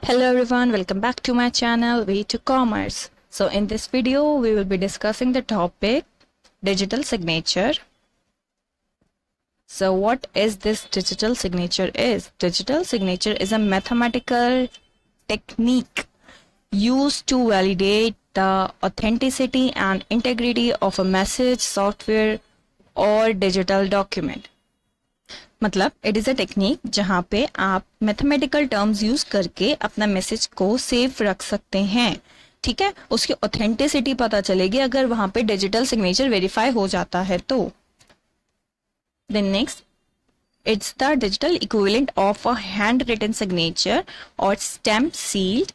Hello everyone, welcome back to my channel Way to Commerce. So in this video we will be discussing the topic digital signature. So what is this digital signature is? Digital signature is a mathematical technique used to validate the authenticity and integrity of a message, software or digital document. मतलब it is a technique जहाँ पे आप mathematical terms use करके अपना message को safe रख सकते हैं. ठीक है, उसकी ऑथेंटिसिटी पता चलेगी अगर वहां पे डिजिटल सिग्नेचर वेरीफाई हो जाता है तो. Then next, it's the digital equivalent of a hand written signature और stamp sealed,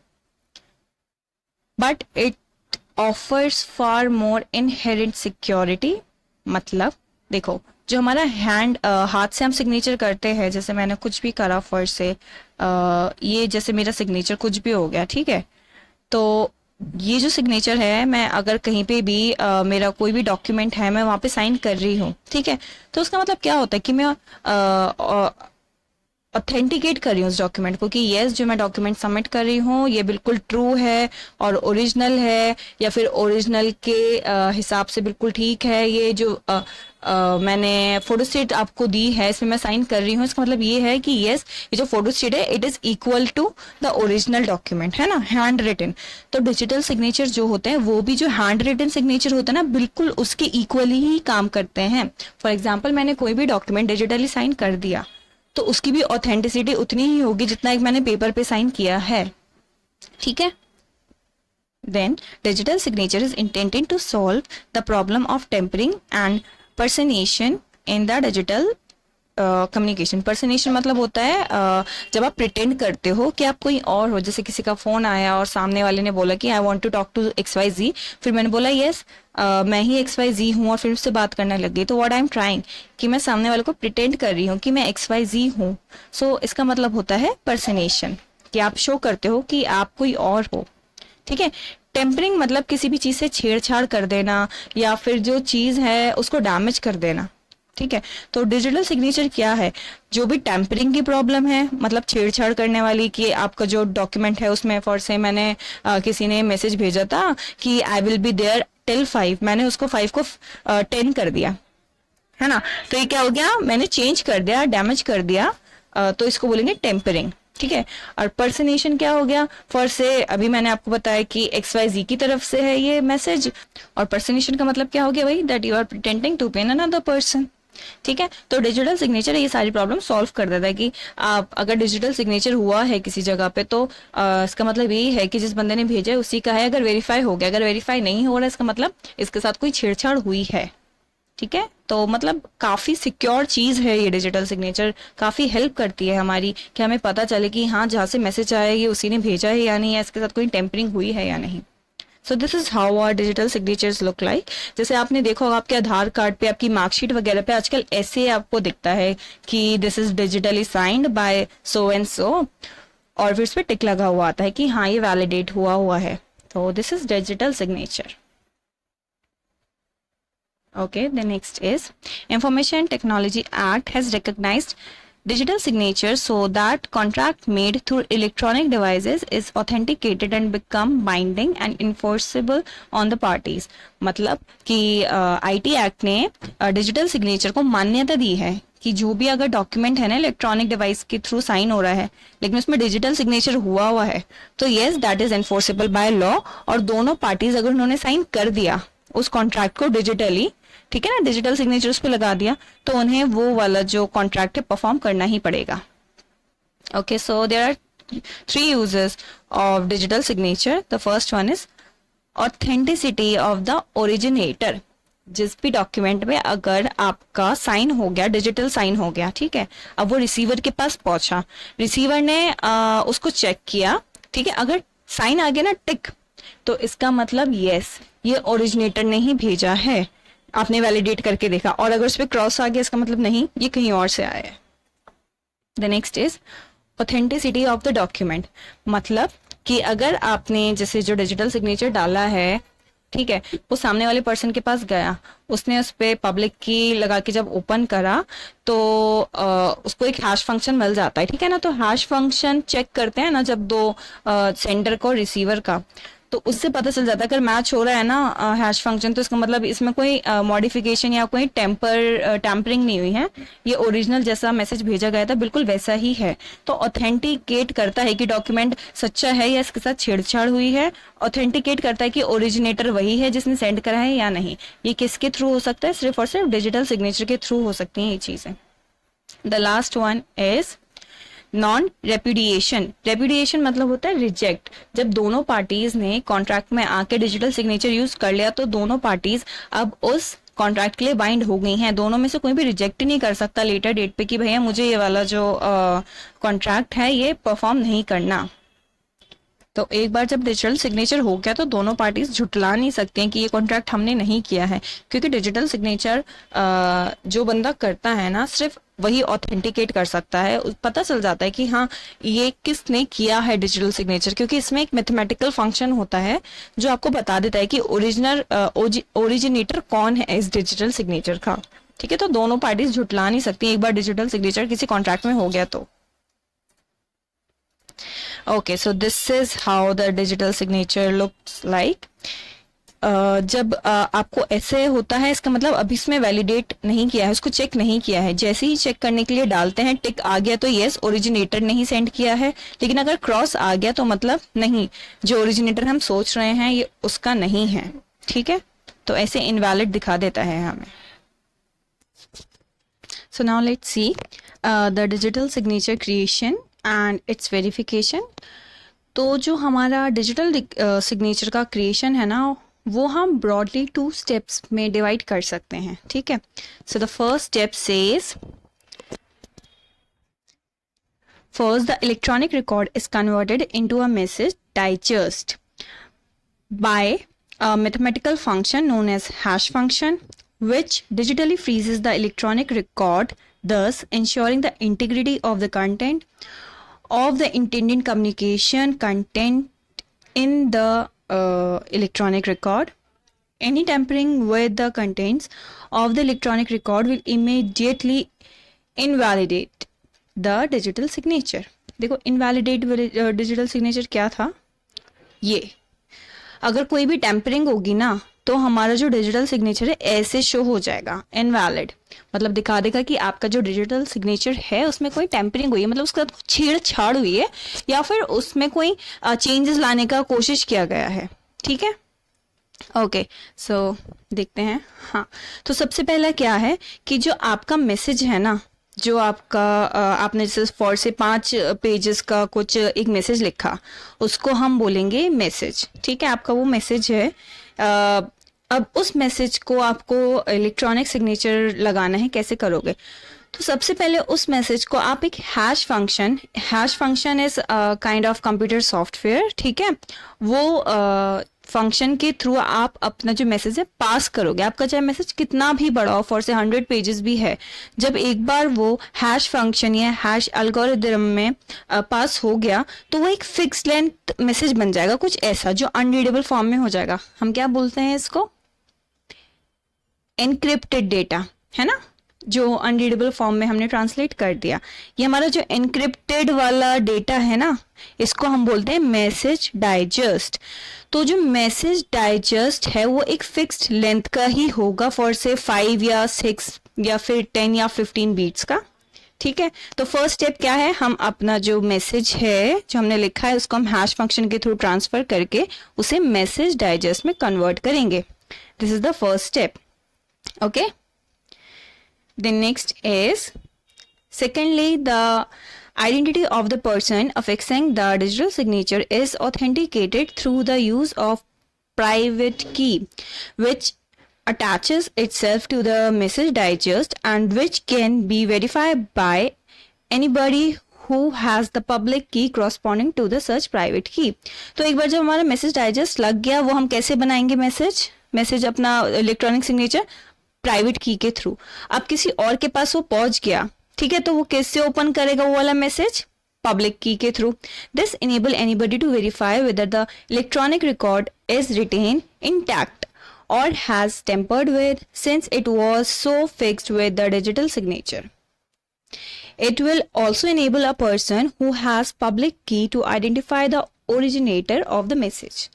but it offers far more inherent security. मतलब देखो, जो हमारा हाथ से हम सिग्नेचर करते हैं, जैसे मैंने कुछ भी करा फर्स्ट से, ये जैसे मेरा सिग्नेचर कुछ भी हो गया, ठीक है, तो ये जो सिग्नेचर है, मैं अगर कहीं पे भी मेरा कोई भी डॉक्यूमेंट है, मैं वहां पे साइन कर रही हूँ, ठीक है, तो उसका मतलब क्या होता है कि मैं ऑथेंटिकेट कर रही हूँ उस डॉक्यूमेंट को कि यस, जो मैं डॉक्यूमेंट सबमिट कर रही हूँ ये बिल्कुल ट्रू है और ओरिजिनल है, या फिर ओरिजिनल के हिसाब से बिल्कुल ठीक है. ये जो मैंने फोटोस्टेट आपको दी है, इसमें मैं साइन कर रही हूँ, इसका मतलब ये है कि यस, ये जो फोटोस्टेट है it is equal to the original document, है ना, हैंड रिटन. तो डिजिटल सिग्नेचर जो होते हैं वो भी जो हैंड रिटन सिग्नेचर होता है ना, बिल्कुल उसके इक्वली ही काम करते हैं. फॉर एग्जाम्पल, मैंने कोई भी डॉक्यूमेंट डिजिटली साइन कर दिया तो उसकी भी ऑथेंटिसिटी उतनी ही होगी जितना एक मैंने पेपर पे साइन किया है. ठीक है. Then digital signature is intended to solve the problem of tampering and personation in the digital communication. Personation मतलब होता है जब आप प्रिटेंड करते हो कि आप कोई और हो. जैसे किसी का फोन आया और सामने वाले ने बोला कि I want to talk to XYZ, फिर मैंने बोला यस मैं ही XYZ हूँ और फिर उससे बात करने लग गई. तो व्हाट आई एम ट्राइंग कि मैं सामने वाले को प्रिटेंड कर रही हूँ कि मैं XYZ हूँ. सो इसका मतलब होता है पर्सनेशन, कि आप शो करते हो कि आप कोई और हो. ठीक है. टेम्परिंग मतलब किसी भी चीज से छेड़छाड़ कर देना या फिर जो चीज है उसको डैमेज कर देना. ठीक है. तो डिजिटल सिग्नेचर क्या है? जो भी टेम्परिंग की प्रॉब्लम है, मतलब छेड़छाड़ करने वाली, कि आपका जो डॉक्यूमेंट है उसमें फॉर से मैंने किसी ने मैसेज भेजा था कि I will be there till 5, मैंने उसको 5 को 10 कर दिया, है ना, तो ये क्या हो गया, मैंने चेंज कर दिया, डैमेज कर दिया. तो इसको बोलेंगे टेम्परिंग. ठीक है. और पर्सनेशन क्या हो गया? फॉर से अभी मैंने आपको बताया कि XYZ की तरफ से है ये मैसेज, और पर्सनेशन का मतलब क्या हो गया भाई, that you are pretending to pen another person. ठीक है. तो डिजिटल सिग्नेचर ये सारी प्रॉब्लम सॉल्व कर देता है कि आप अगर डिजिटल सिग्नेचर हुआ है किसी जगह पे तो इसका मतलब यही है कि जिस बंदे ने भेजा है उसी का है, अगर वेरीफाई हो गया. अगर वेरीफाई नहीं हो रहा है इसका मतलब इसके साथ कोई छेड़छाड़ हुई है. ठीक है. तो मतलब काफी सिक्योर चीज है ये डिजिटल सिग्नेचर, काफी हेल्प करती है हमारी कि हमें पता चले कि हाँ, जहाँ से मैसेज आया ये उसी ने भेजा है या नहीं, या इसके साथ कोई टेम्परिंग हुई है या नहीं. So this is how our digital signatures look like. जैसे आपने देखा होगा आपके आधार कार्ड पे, आपकी मार्कशीट वगैरह पे आजकल ऐसे आपको दिखता है कि this is digitally signed by so and so, और फिर उस पर टिक लगा हुआ आता है कि हाँ ये वैलिडेट हुआ है. तो this is digital signature. Okay, the next is Information Technology Act has recognized digital signature so that contract made through electronic devices is authenticated and become binding and enforceable on the parties. मतलब कि IT Act ने digital signature को मान्यता दी है कि जो भी अगर डॉक्यूमेंट है ना इलेक्ट्रॉनिक डिवाइस के थ्रू साइन हो रहा है लेकिन उसमें डिजिटल सिग्नेचर हुआ है तो yes, that is enforceable by law. और दोनों पार्टीज अगर उन्होंने साइन कर दिया उस कॉन्ट्रैक्ट को डिजिटली, ठीक है ना, डिजिटल सिग्नेचर उस पे लगा दिया, तो उन्हें वो वाला जो कॉन्ट्रैक्ट है परफॉर्म करना ही पड़ेगा. Okay. So there are 3 uses of digital signature. The first one is authenticity of the originator. जिस भी डॉक्यूमेंट में अगर आपका साइन हो गया, डिजिटल साइन हो गया, ठीक है, अब वो रिसीवर के पास पहुंचा, रिसीवर ने उसको चेक किया, ठीक है, अगर साइन आ गया ना टिक, तो इसका मतलब यस, ये ओरिजिनेटर ने ही भेजा है, आपने वैलिडेट करके देखा. और अगर उस पर क्रॉस आ गया इसका मतलब नहीं, ये कहीं और से आया है. The next is authenticity of the document. मतलब कि अगर आपने जैसे जो डिजिटल सिग्नेचर डाला है ठीक है, वो सामने वाले पर्सन के पास गया, उसने उस पे पब्लिक की लगा के जब ओपन करा तो उसको एक हैश फंक्शन मिल जाता है, ठीक है ना। तो हैश फंक्शन चेक करते हैं ना जब दो सेंडर को रिसीवर का, तो उससे पता चल जाता है अगर मैच हो रहा है ना हैश फंक्शन, तो इसका मतलब इसमें कोई मॉडिफिकेशन या कोई टैम्परिंग नहीं हुई है, ये ओरिजिनल जैसा मैसेज भेजा गया था बिल्कुल वैसा ही है। तो ऑथेंटिकेट करता है कि डॉक्यूमेंट सच्चा है या इसके साथ छेड़छाड़ हुई है, ऑथेंटिकेट करता है कि ओरिजिनेटर वही है जिसने सेंड करा है या नहीं। ये किसके थ्रू हो सकता है? सिर्फ और सिर्फ डिजिटल सिग्नेचर के थ्रू हो सकती हैं ये चीजें। The last one is non repudiation. Repudiation मतलब होता है रिजेक्ट। जब दोनों पार्टीज ने कॉन्ट्रैक्ट में आके डिजिटल सिग्नेचर यूज कर लिया तो दोनों पार्टीज अब उस कॉन्ट्रैक्ट के लिए बाइंड हो गई हैं। दोनों में से कोई भी रिजेक्ट नहीं कर सकता लेटर डेट पे कि भैया मुझे ये वाला जो कॉन्ट्रैक्ट है ये परफॉर्म नहीं करना। तो एक बार जब डिजिटल सिग्नेचर हो गया तो दोनों पार्टीज झुटला नहीं सकते हैं कि ये कॉन्ट्रैक्ट हमने नहीं किया है, क्योंकि डिजिटल सिग्नेचर जो बंदा करता है ना सिर्फ वही ऑथेंटिकेट कर सकता है। पता चल जाता है कि हाँ ये किसने किया है डिजिटल सिग्नेचर, क्योंकि इसमें एक मैथमेटिकल फंक्शन होता है जो आपको बता देता है कि ओरिजिनेटर कौन है इस डिजिटल सिग्नेचर का, ठीक है। तो दोनों पार्टीज झुटला नहीं सकती एक बार डिजिटल सिग्नेचर किसी कॉन्ट्रैक्ट में हो गया तो। Okay, so this is how the digital signature looks like. जब आपको ऐसे होता है इसका मतलब अभी इसमें वैलिडेट नहीं किया है, उसको चेक नहीं किया है। जैसे ही चेक करने के लिए डालते हैं टिक आ गया तो यस ओरिजिनेटर ने ही सेंड किया है, लेकिन अगर क्रॉस आ गया तो मतलब नहीं, जो ओरिजिनेटर हम सोच रहे हैं ये उसका नहीं है, ठीक है। तो ऐसे इनवैलिड दिखा देता है हमें। So now let's see the digital signature creation and its verification. तो जो हमारा डिजिटल सिग्नेचर का क्रिएशन है ना वो हम ब्रॉडली 2 स्टेप्स में डिवाइड कर सकते हैं, ठीक है। So the first step says first the electronic record is converted into a message digest by a mathematical function known as hash function, which digitally freezes the electronic record, thus ensuring the integrity of the content of the intended communication content in the electronic record. Any tampering with the contents of the electronic record will immediately invalidate the digital signature. देखो invalidate digital signature क्या था, ये अगर कोई भी tampering होगी ना तो हमारा जो डिजिटल सिग्नेचर है ऐसे शो हो जाएगा इनवैलिड, मतलब दिखा देगा कि आपका जो डिजिटल सिग्नेचर है उसमें कोई टेम्परिंग हुई है, मतलब उसके साथ छेड़छाड़ हुई है या फिर उसमें कोई चेंजेस लाने का कोशिश किया गया है, ठीक है। ओके सो देखते हैं। हाँ तो सबसे पहला क्या है कि जो आपका मैसेज है ना, जो आपका आपने जैसे 4 से 5 पेजेस का कुछ एक मैसेज लिखा उसको हम बोलेंगे मैसेज, ठीक है। आपका वो मैसेज है, अब उस मैसेज को आपको इलेक्ट्रॉनिक सिग्नेचर लगाना है, कैसे करोगे? तो सबसे पहले उस मैसेज को आप एक hash function is kind of computer software, ठीक है। वो फंक्शन के थ्रू आप अपना जो मैसेज है पास करोगे। आपका चाहे मैसेज कितना भी बड़ा हो, फॉर से 100 पेजेस भी है, जब एक बार वो हैश फंक्शन या हैश एल्गोरिथम में पास हो गया तो वो एक फिक्स लेंथ मैसेज बन जाएगा, कुछ ऐसा जो अनरीडेबल फॉर्म में हो जाएगा। हम क्या बोलते हैं इसको? एनक्रिप्टेड डेटा, है ना, जो अनरीडेबल फॉर्म में हमने ट्रांसलेट कर दिया। ये हमारा जो एनक्रिप्टेड वाला डेटा है ना, इसको हम बोलते हैं मैसेज डाइजेस्ट। तो जो मैसेज डाइजेस्ट है वो एक फिक्स्ड लेंथ का ही होगा, फॉर से 5 या 6 या फिर 10 या 15 बीट्स का, ठीक है। तो फर्स्ट स्टेप क्या है, हम अपना जो मैसेज है जो हमने लिखा है उसको हम हैश फंक्शन के थ्रू ट्रांसफर करके उसे मैसेज डाइजेस्ट में कन्वर्ट करेंगे। This is the first step, okay. The next is, secondly, the identity of the person affixing the digital signature is authenticated through the use of private key, which attaches itself to the message digest and which can be verified by anybody who has the public key corresponding to the such private key. तो एक बार जब हमारा message digest लग गया, वो हम कैसे बनाएंगे मैसेज अपना इलेक्ट्रॉनिक सिग्नेचर? प्राइवेट की के थ्रू। अब किसी और के पास वो पहुंच गया, ठीक है, तो वो कैसे ओपन करेगा वो वाला मैसेज? पब्लिक की के through. This enable anybody to verify whether the electronic record is retain intact or has tampered with, since it was so fixed with the digital signature. It will also enable a person who has public key to identify the originator of the message.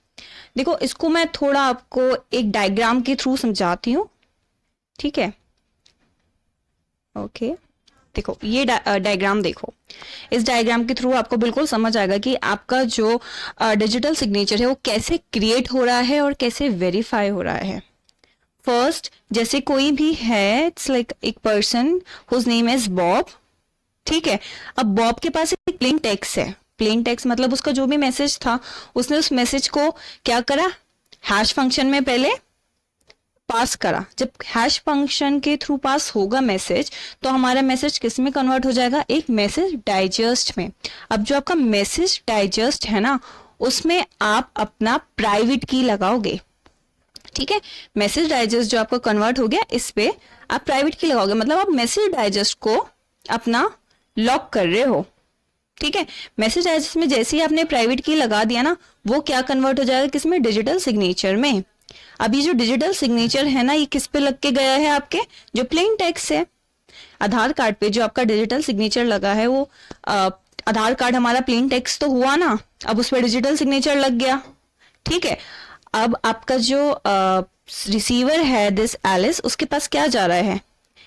देखो इसको मैं थोड़ा आपको एक diagram के through समझाती हूँ, ठीक है? ओके देखो ये डायग्राम देखो, इस डायग्राम के थ्रू आपको बिल्कुल समझ आएगा कि आपका जो डिजिटल सिग्नेचर है वो कैसे क्रिएट हो रहा है और कैसे वेरीफाई हो रहा है. फर्स्ट जैसे कोई भी है, इट्स लाइक एक person whose name is Bob, ठीक है? अब बॉब के पास एक प्लेन टेक्स्ट है. प्लेन टेक्स्ट मतलब उसका जो भी मैसेज था उसने उस मैसेज को क्या करा, हैश फंक्शन में पहले पास करा. जब हैश फंक्शन के थ्रू पास होगा मैसेज तो हमारा मैसेज किस में कन्वर्ट हो जाएगा, एक मैसेज डाइजेस्ट में. अब जो आपका मैसेज डाइजेस्ट है ना उसमें आप अपना प्राइवेट की लगाओगे, ठीक है? मैसेज डाइजेस्ट जो आपका कन्वर्ट हो गया इस पे आप प्राइवेट की लगाओगे, मतलब आप मैसेज डाइजेस्ट को अपना लॉक कर रहे हो, ठीक है? मैसेज डाइजेस्ट में जैसे ही आपने प्राइवेट की लगा दिया ना वो क्या कन्वर्ट हो जाएगा, किसमें, डिजिटल सिग्नेचर में. अब ये जो डिजिटल सिग्नेचर है ना ये किस पे लग के गया है, आपके जो प्लेन टेक्स्ट है. आधार कार्ड पे जो आपका डिजिटल सिग्नेचर लगा है वो आधार कार्ड हमारा प्लेन टेक्स्ट तो हुआ ना, अब उस पर डिजिटल सिग्नेचर लग गया, ठीक है? अब आपका जो रिसीवर है दिस एलिस, उसके पास क्या जा रहा है,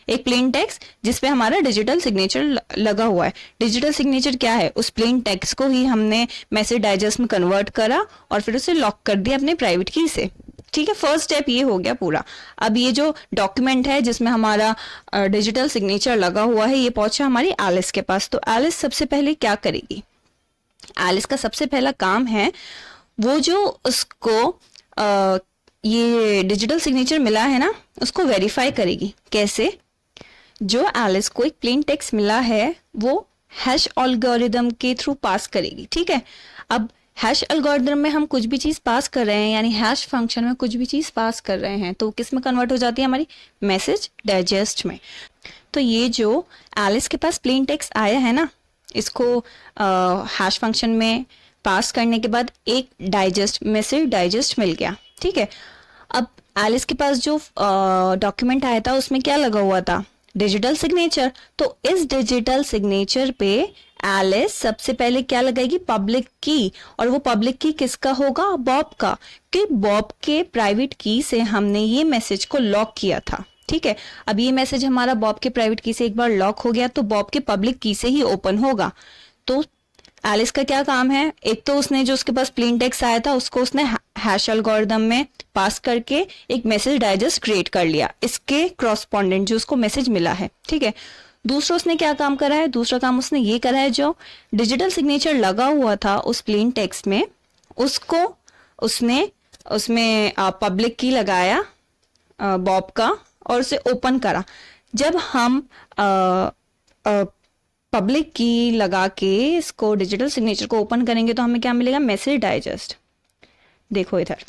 एक प्लेन टेक्स्ट जिसपे हमारा डिजिटल सिग्नेचर लगा हुआ है. डिजिटल सिग्नेचर क्या है, उस प्लेन टेक्स्ट को ही हमने मैसेज डाइजेस्ट में कन्वर्ट करा और फिर उसे लॉक कर दिया अपने प्राइवेट की से, ठीक है? फर्स्ट स्टेप ये हो गया पूरा. अब ये जो डॉक्यूमेंट है जिसमें हमारा डिजिटल सिग्नेचर लगा हुआ है ये पहुंचा हमारी एलिस के पास. तो एलिस सबसे पहले क्या करेगी, एलिस का सबसे पहला काम है वो जो उसको ये डिजिटल सिग्नेचर मिला है ना उसको वेरीफाई करेगी. कैसे, जो एलिस को एक प्लेन टेक्स्ट मिला है वो हैश एल्गोरिदम के थ्रू पास करेगी, ठीक है? अब हैश एल्गोरिदम में हम कुछ भी चीज पास कर रहे हैं, यानी हैश फंक्शन में कुछ भी चीज पास कर रहे हैं तो किस में कन्वर्ट हो जाती है, हमारी मैसेज डाइजेस्ट में. तो ये जो एलिस के पास प्लेन टेक्स्ट आया है ना इसको हैश फंक्शन में पास करने के बाद एक डाइजेस्ट मैसेज डाइजेस्ट मिल गया, ठीक है? अब एलिस के पास जो डॉक्यूमेंट आया था उसमें क्या लगा हुआ था, डिजिटल सिग्नेचर. तो इस डिजिटल सिग्नेचर पे एलिस सबसे पहले क्या लगाएगी, पब्लिक की. और वो पब्लिक की किसका होगा, बॉब का, कि बॉब के प्राइवेट की से हमने ये मैसेज को लॉक किया था, ठीक है? अब ये मैसेज हमारा बॉब के प्राइवेट की से एक बार लॉक हो गया तो बॉब के पब्लिक की से ही ओपन होगा. तो एलिस का क्या काम है, एक तो उसने जो उसके पास प्लेन टेक्स्ट आया था उसको उसने हैश एल्गोरिदम में पास करके एक मैसेज डाइजेस्ट क्रिएट कर लिया इसके क्रॉसपोंडेंट जो उसको मैसेज मिला है, ठीक है? दूसरा उसने क्या काम करा है, दूसरा काम उसने ये करा है जो डिजिटल सिग्नेचर लगा हुआ था उस प्लेन टेक्स्ट में उसको उसने उसमें पब्लिक की लगाया बॉब का और उसे ओपन करा. जब हम पब्लिक की लगा के इसको डिजिटल सिग्नेचर को ओपन करेंगे तो हमें क्या मिलेगा, मैसेज डाइजेस्ट. देखो इधर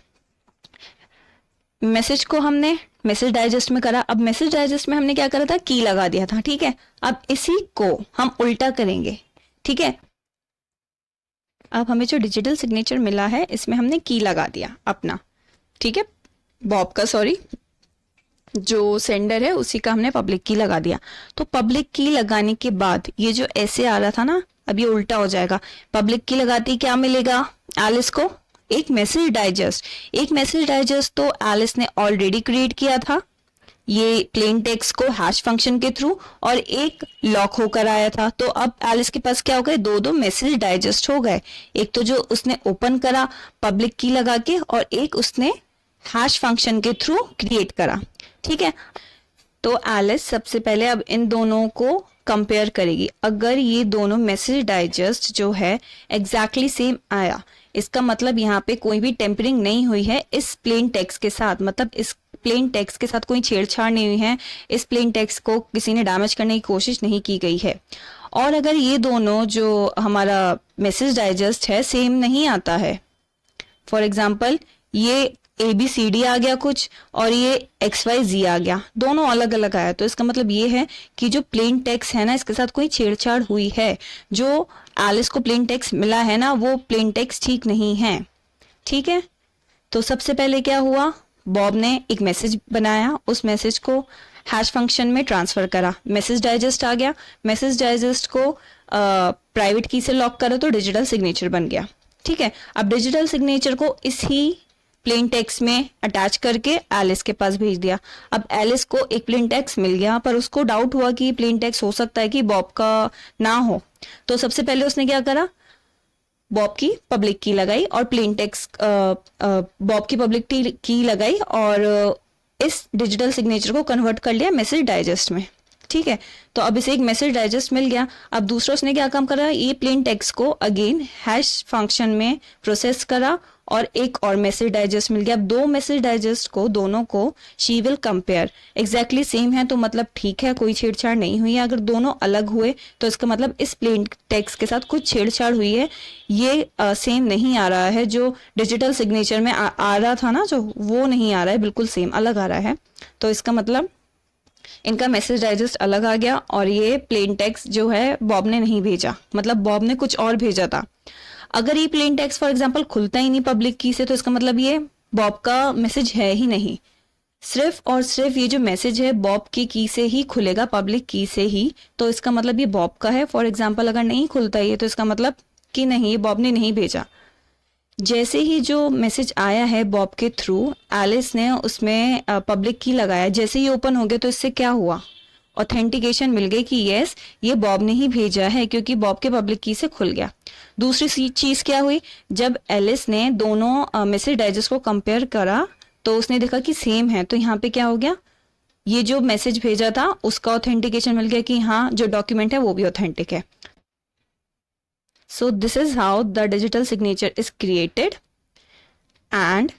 मैसेज को हमने मैसेज डाइजेस्ट में करा. अब मैसेज डाइजेस्ट में हमने क्या करा था, की लगा दिया था, ठीक है? अब इसी को हम उल्टा करेंगे, ठीक है? अब हमें जो डिजिटल सिग्नेचर मिला है इसमें हमने की लगा दिया अपना, ठीक है? बॉब का, सॉरी, जो सेंडर है उसी का हमने पब्लिक की लगा दिया. तो पब्लिक की लगाने के बाद ये जो ऐसे आ रहा था ना अब ये उल्टा हो जाएगा. पब्लिक की लगाती क्या मिलेगा एलिस को, एक मैसेज डाइजेस्ट. एक मैसेज डाइजेस्ट तो एलिस ने ऑलरेडी क्रिएट किया था ये प्लेन टेक्स्ट को हैश फंक्शन के थ्रू और एक लॉक होकर आया था. तो अब एलिस के पास क्या हो गए, दो दो मैसेज डाइजेस्ट हो गए. एक तो जो उसने ओपन करा पब्लिक की लगा के और एक उसने हैश फंक्शन के थ्रू क्रिएट करा, ठीक है? तो एलिस सबसे पहले अब इन दोनों को कंपेयर करेगी. अगर ये दोनों मैसेज डाइजेस्ट जो है एग्जैक्टली सेम आया इसका मतलब यहाँ पे कोई भी टेम्परिंग नहीं हुई है इस प्लेन टेक्स्ट के साथ, मतलब इस प्लेन टेक्स्ट के साथ कोई छेड़छाड़ नहीं हुई है, इस प्लेन टेक्स्ट को किसी ने डैमेज करने की कोशिश नहीं की गई है. और अगर ये दोनों जो हमारा मैसेज डाइजेस्ट है सेम नहीं आता है, फॉर एग्जाम्पल ये ABCD आ गया कुछ और ये XYZ आ गया, दोनों अलग अलग आया, तो इसका मतलब ये है कि जो प्लेन टेक्स्ट है ना इसके साथ कोई छेड़छाड़ हुई है. जो एलिस को प्लेन टेक्स्ट मिला है ना वो प्लेन टेक्स्ट ठीक नहीं है, ठीक है? तो सबसे पहले क्या हुआ, बॉब ने एक मैसेज बनाया, उस मैसेज को हैश फंक्शन में ट्रांसफर करा, मैसेज डाइजेस्ट आ गया, मैसेज डाइजेस्ट को प्राइवेट की से लॉक करो तो डिजिटल सिग्नेचर बन गया। ठीक है, अब डिजिटल सिग्नेचर को इसी प्लेन टेक्स्ट में अटैच करके एलिस के पास भेज दिया। अब एलिस को एक प्लेन टेक्स्ट मिल गया, पर उसको डाउट हुआ कि प्लेन टेक्स्ट हो सकता है कि बॉब का ना हो, तो सबसे पहले उसने क्या करा, बॉब की पब्लिक की लगाई और प्लेन टेक्स्ट बॉब की पब्लिक की लगाई और इस डिजिटल सिग्नेचर को कन्वर्ट कर लिया मैसेज डाइजेस्ट में। ठीक है, तो अब इसे एक मैसेज डाइजेस्ट मिल गया। अब दूसरा उसने क्या काम करा, ये प्लेन टेक्स्ट को अगेन हैश फंक्शन में प्रोसेस करा और एक और मैसेज डाइजेस्ट मिल गया। अब दो मैसेज डाइजेस्ट को दोनों को she will compare, exactly same है तो मतलब ठीक है, कोई छेड़छाड़ नहीं हुई है। अगर दोनों अलग हुए तो इसका मतलब इस प्लेन टेक्स्ट के साथ कुछ छेड़छाड़ हुई है, ये सेम नहीं आ रहा है, जो डिजिटल सिग्नेचर में आ रहा था ना, जो वो नहीं आ रहा है, बिल्कुल सेम अलग आ रहा है। तो इसका मतलब इनका मैसेज डाइजेस्ट अलग आ गया और ये प्लेन टेक्स्ट जो है बॉब ने नहीं भेजा, मतलब बॉब ने कुछ और भेजा था। अगर ये प्लेन टेक्स्ट फॉर एग्जांपल खुलता ही नहीं पब्लिक की से, तो इसका मतलब ये बॉब का मैसेज है ही नहीं। सिर्फ और सिर्फ ये जो मैसेज है बॉब की से ही खुलेगा, पब्लिक की से ही, तो इसका मतलब ये बॉब का है। फॉर एग्जांपल अगर नहीं खुलता ये, तो इसका मतलब कि नहीं, ये बॉब ने नहीं भेजा। जैसे ही जो मैसेज आया है बॉब के थ्रू, एलिस ने उसमें पब्लिक की लगाया, जैसे ही ओपन हो गया तो इससे क्या हुआ, ऑथेंटिकेशन मिल गई कि यस ये बॉब ने ही भेजा है, क्योंकि बॉब के पब्लिक की से खुल गया। दूसरी चीज क्या हुई, जब एलिस ने दोनों मैसेज डाइजेस्ट को कंपेयर करा तो उसने देखा कि सेम है, तो यहाँ पे क्या हो गया, ये जो मैसेज भेजा था उसका ऑथेंटिकेशन मिल गया कि हाँ जो डॉक्यूमेंट है वो भी ऑथेंटिक है। So this is how the digital signature is created and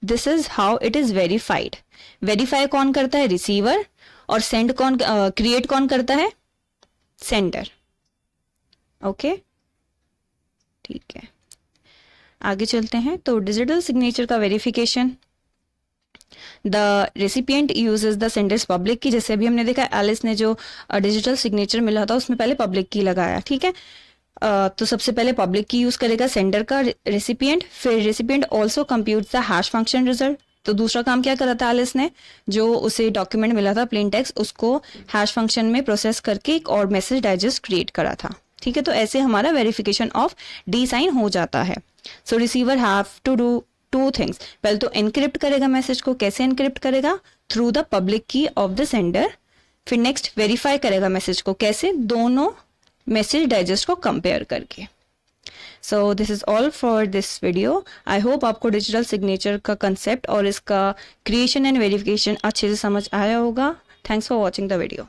this is how it is verified. Verify कौन करता है, रिसीवर, और सेंड कौन क्रिएट कौन करता है, सेंडर। ओके, ठीक है, आगे चलते हैं। तो डिजिटल सिग्नेचर का verification, the recipient uses the Sanders public की, जैसे अभी हमने देखा एलिस ने जो डिजिटल सिग्नेचर मिला था उसमें पहले पब्लिक की लगाया। ठीक है, तो सबसे पहले पब्लिक की यूज करेगा सेंडर का रेसिपिएंट, फिर recipient also compute the hash function result. तो दूसरा काम क्या करा था एलिस ने, जो उसे डॉक्यूमेंट मिला था प्लेन टेक्स्ट, उसको हैश फंक्शन में प्रोसेस करके एक और मैसेज डाइजेस्ट क्रिएट करा था। ठीक है, तो ऐसे हमारा वेरिफिकेशन ऑफ डी साइन हो जाता है। So receiver have to do two things, पहले तो एनक्रिप्ट करेगा मैसेज को, कैसे एनक्रिप्ट करेगा, through the public key of the sender. फिर नेक्स्ट वेरीफाई करेगा मैसेज को, कैसे, दोनों मैसेज डाइजेस्ट को कंपेयर करके। So this is all for this video. I hope आपको डिजिटल सिग्नेचर का कंसेप्ट और इसका क्रिएशन एंड वेरिफिकेशन अच्छे से समझ आया होगा। Thanks for watching the video.